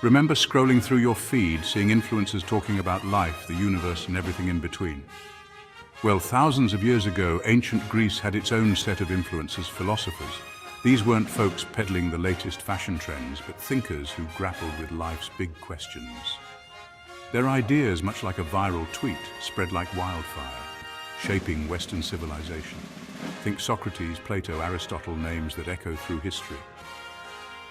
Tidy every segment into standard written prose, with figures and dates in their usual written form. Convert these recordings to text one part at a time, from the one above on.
Remember scrolling through your feed, seeing influencers talking about life, the universe, and everything in between? Well, thousands of years ago, ancient Greece had its own set of influencers, philosophers. These weren't folks peddling the latest fashion trends, but thinkers who grappled with life's big questions. Their ideas, much like a viral tweet, spread like wildfire, shaping Western civilization. Think Socrates, Plato, Aristotle, names that echo through history.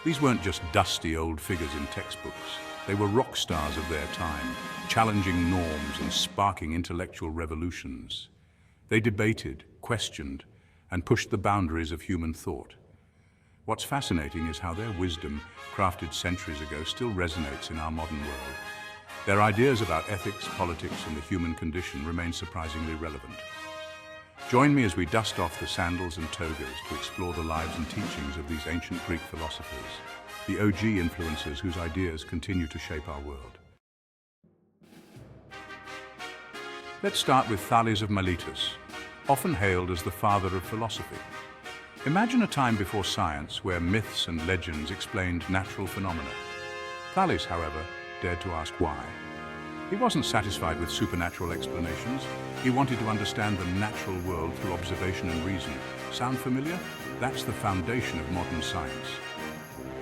These weren't just dusty old figures in textbooks. They were rock stars of their time, challenging norms and sparking intellectual revolutions. They debated, questioned, and pushed the boundaries of human thought. What's fascinating is how their wisdom, crafted centuries ago, still resonates in our modern world. Their ideas about ethics, politics, and the human condition remain surprisingly relevant. Join me as we dust off the sandals and togas to explore the lives and teachings of these ancient Greek philosophers, the OG influencers whose ideas continue to shape our world. Let's start with Thales of Miletus, often hailed as the father of philosophy. Imagine a time before science where myths and legends explained natural phenomena. Thales, however, dared to ask why. He wasn't satisfied with supernatural explanations. He wanted to understand the natural world through observation and reason. Sound familiar? That's the foundation of modern science.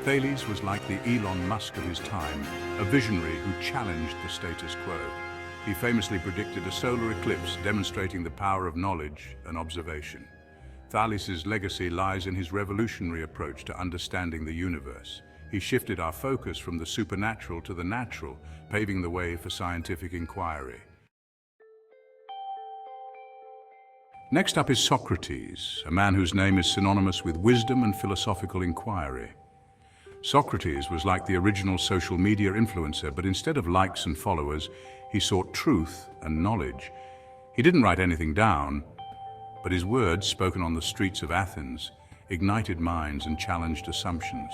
Thales was like the Elon Musk of his time, a visionary who challenged the status quo. He famously predicted a solar eclipse, demonstrating the power of knowledge and observation. Thales's legacy lies in his revolutionary approach to understanding the universe. He shifted our focus from the supernatural to the natural, paving the way for scientific inquiry. Next up is Socrates, a man whose name is synonymous with wisdom and philosophical inquiry. Socrates was like the original social media influencer, but instead of likes and followers, he sought truth and knowledge. He didn't write anything down, but his words, spoken on the streets of Athens, ignited minds and challenged assumptions.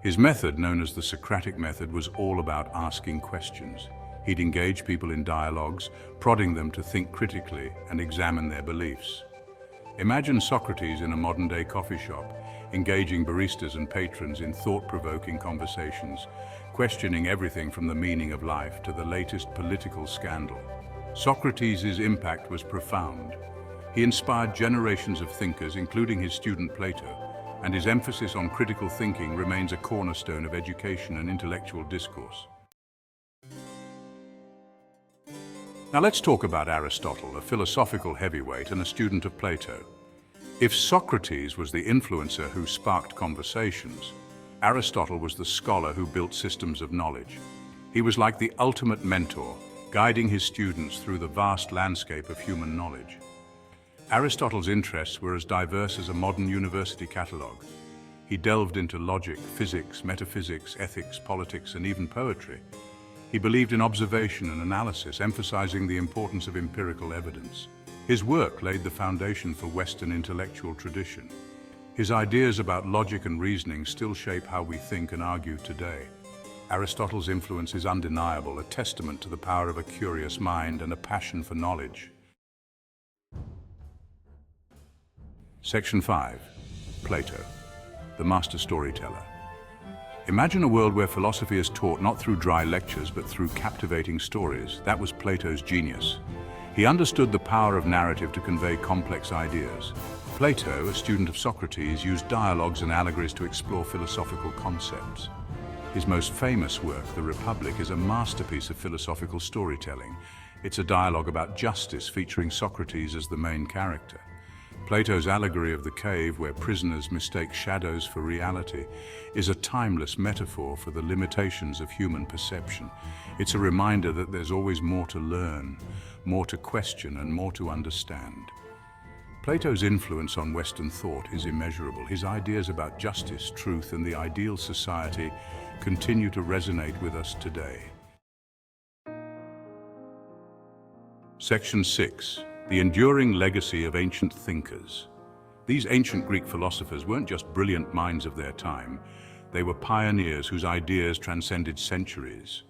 His method, known as the Socratic method, was all about asking questions. He'd engage people in dialogues, prodding them to think critically and examine their beliefs. Imagine Socrates in a modern-day coffee shop, engaging baristas and patrons in thought-provoking conversations, questioning everything from the meaning of life to the latest political scandal. Socrates' impact was profound. He inspired generations of thinkers, including his student Plato, and his emphasis on critical thinking remains a cornerstone of education and intellectual discourse. Now let's talk about Aristotle, a philosophical heavyweight and a student of Plato. If Socrates was the influencer who sparked conversations, Aristotle was the scholar who built systems of knowledge. He was like the ultimate mentor, guiding his students through the vast landscape of human knowledge. Aristotle's interests were as diverse as a modern university catalogue. He delved into logic, physics, metaphysics, ethics, politics, and even poetry. He believed in observation and analysis, emphasizing the importance of empirical evidence. His work laid the foundation for Western intellectual tradition. His ideas about logic and reasoning still shape how we think and argue today. Aristotle's influence is undeniable, a testament to the power of a curious mind and a passion for knowledge. Section 5. Plato, the master storyteller. Imagine a world where philosophy is taught not through dry lectures but through captivating stories. That was Plato's genius. He understood the power of narrative to convey complex ideas. Plato, a student of Socrates, used dialogues and allegories to explore philosophical concepts. His most famous work, The Republic, is a masterpiece of philosophical storytelling. It's a dialogue about justice featuring Socrates as the main character. Plato's allegory of the cave, where prisoners mistake shadows for reality, is a timeless metaphor for the limitations of human perception. It's a reminder that there's always more to learn, more to question, and more to understand. Plato's influence on Western thought is immeasurable. His ideas about justice, truth, and the ideal society continue to resonate with us today. Section 6. The enduring legacy of ancient thinkers. These ancient Greek philosophers weren't just brilliant minds of their time. They were pioneers whose ideas transcended centuries.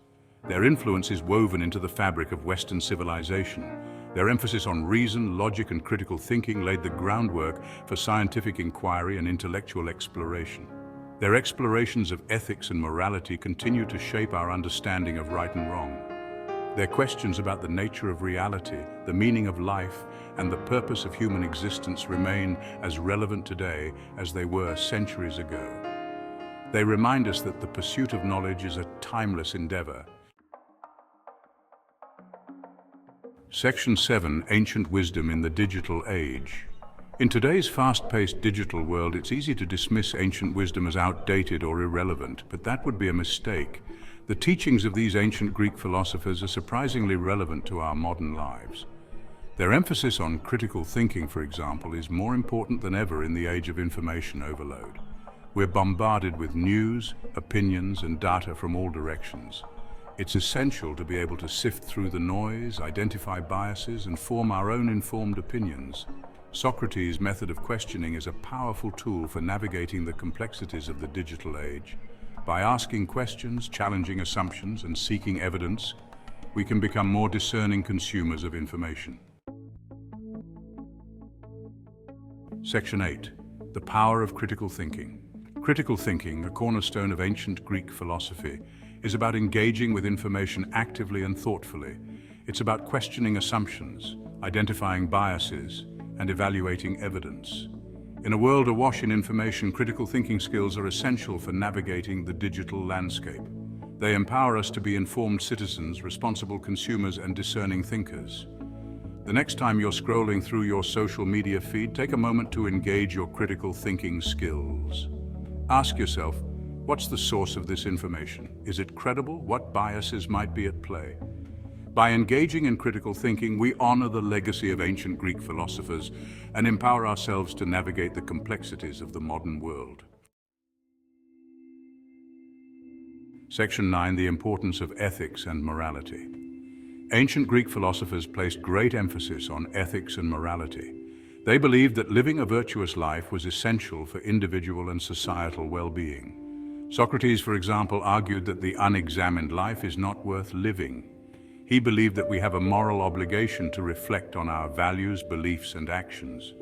Their influence is woven into the fabric of Western civilization. Their emphasis on reason, logic, and critical thinking laid the groundwork for scientific inquiry and intellectual exploration. Their explorations of ethics and morality continue to shape our understanding of right and wrong. Their questions about the nature of reality, the meaning of life, and the purpose of human existence remain as relevant today as they were centuries ago. They remind us that the pursuit of knowledge is a timeless endeavor. Section 7. Ancient Wisdom in the Digital Age. In today's fast-paced digital world, it's easy to dismiss ancient wisdom as outdated or irrelevant, but that would be a mistake. The teachings of these ancient Greek philosophers are surprisingly relevant to our modern lives. Their emphasis on critical thinking, for example, is more important than ever in the age of information overload. We're bombarded with news, opinions, and data from all directions. It's essential to be able to sift through the noise, identify biases, and form our own informed opinions. Socrates' method of questioning is a powerful tool for navigating the complexities of the digital age. By asking questions, challenging assumptions, and seeking evidence, we can become more discerning consumers of information. Section 8. The Power of Critical Thinking. Critical thinking, a cornerstone of ancient Greek philosophy, is about engaging with information actively and thoughtfully. It's about questioning assumptions, identifying biases, and evaluating evidence. In a world awash in information, critical thinking skills are essential for navigating the digital landscape. They empower us to be informed citizens, responsible consumers, and discerning thinkers. The next time you're scrolling through your social media feed, take a moment to engage your critical thinking skills. Ask yourself, what's the source of this information? Is it credible? What biases might be at play? By engaging in critical thinking, we honor the legacy of ancient Greek philosophers and empower ourselves to navigate the complexities of the modern world. Section 9. The Importance of Ethics and Morality. Ancient Greek philosophers placed great emphasis on ethics and morality. They believed that living a virtuous life was essential for individual and societal well-being. Socrates, for example, argued that the unexamined life is not worth living. He believed that we have a moral obligation to reflect on our values, beliefs, and actions.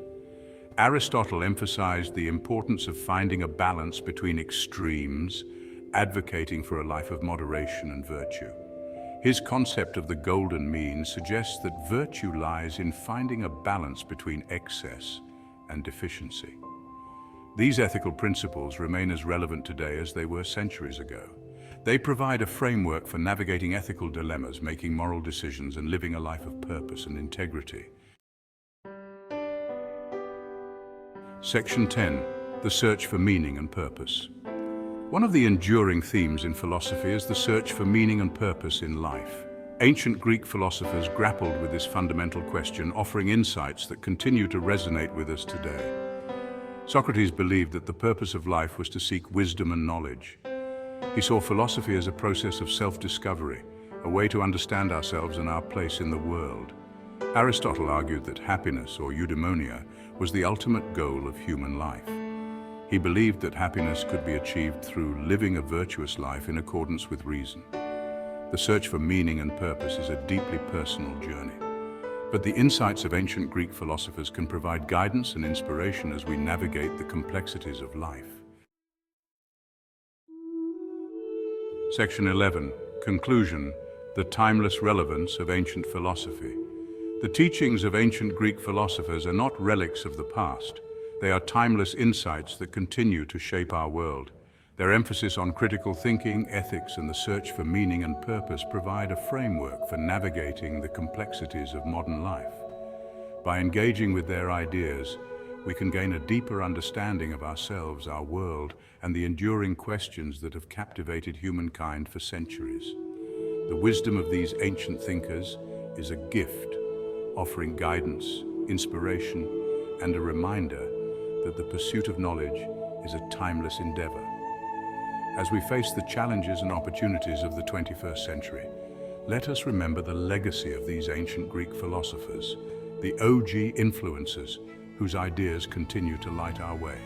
Aristotle emphasized the importance of finding a balance between extremes, advocating for a life of moderation and virtue. His concept of the golden mean suggests that virtue lies in finding a balance between excess and deficiency. These ethical principles remain as relevant today as they were centuries ago. They provide a framework for navigating ethical dilemmas, making moral decisions, and living a life of purpose and integrity. Section 10. The Search for Meaning and Purpose. One of the enduring themes in philosophy is the search for meaning and purpose in life. Ancient Greek philosophers grappled with this fundamental question, offering insights that continue to resonate with us today. Socrates believed that the purpose of life was to seek wisdom and knowledge. He saw philosophy as a process of self-discovery, a way to understand ourselves and our place in the world. Aristotle argued that happiness, or eudaimonia, was the ultimate goal of human life. He believed that happiness could be achieved through living a virtuous life in accordance with reason. The search for meaning and purpose is a deeply personal journey. But the insights of ancient Greek philosophers can provide guidance and inspiration as we navigate the complexities of life. Section 11. Conclusion. The timeless relevance of ancient philosophy. The teachings of ancient Greek philosophers are not relics of the past. They are timeless insights that continue to shape our world. Their emphasis on critical thinking, ethics, and the search for meaning and purpose provide a framework for navigating the complexities of modern life. By engaging with their ideas, we can gain a deeper understanding of ourselves, our world, and the enduring questions that have captivated humankind for centuries. The wisdom of these ancient thinkers is a gift, offering guidance, inspiration, and a reminder that the pursuit of knowledge is a timeless endeavor. As we face the challenges and opportunities of the 21st century, let us remember the legacy of these ancient Greek philosophers, the OG influencers whose ideas continue to light our way.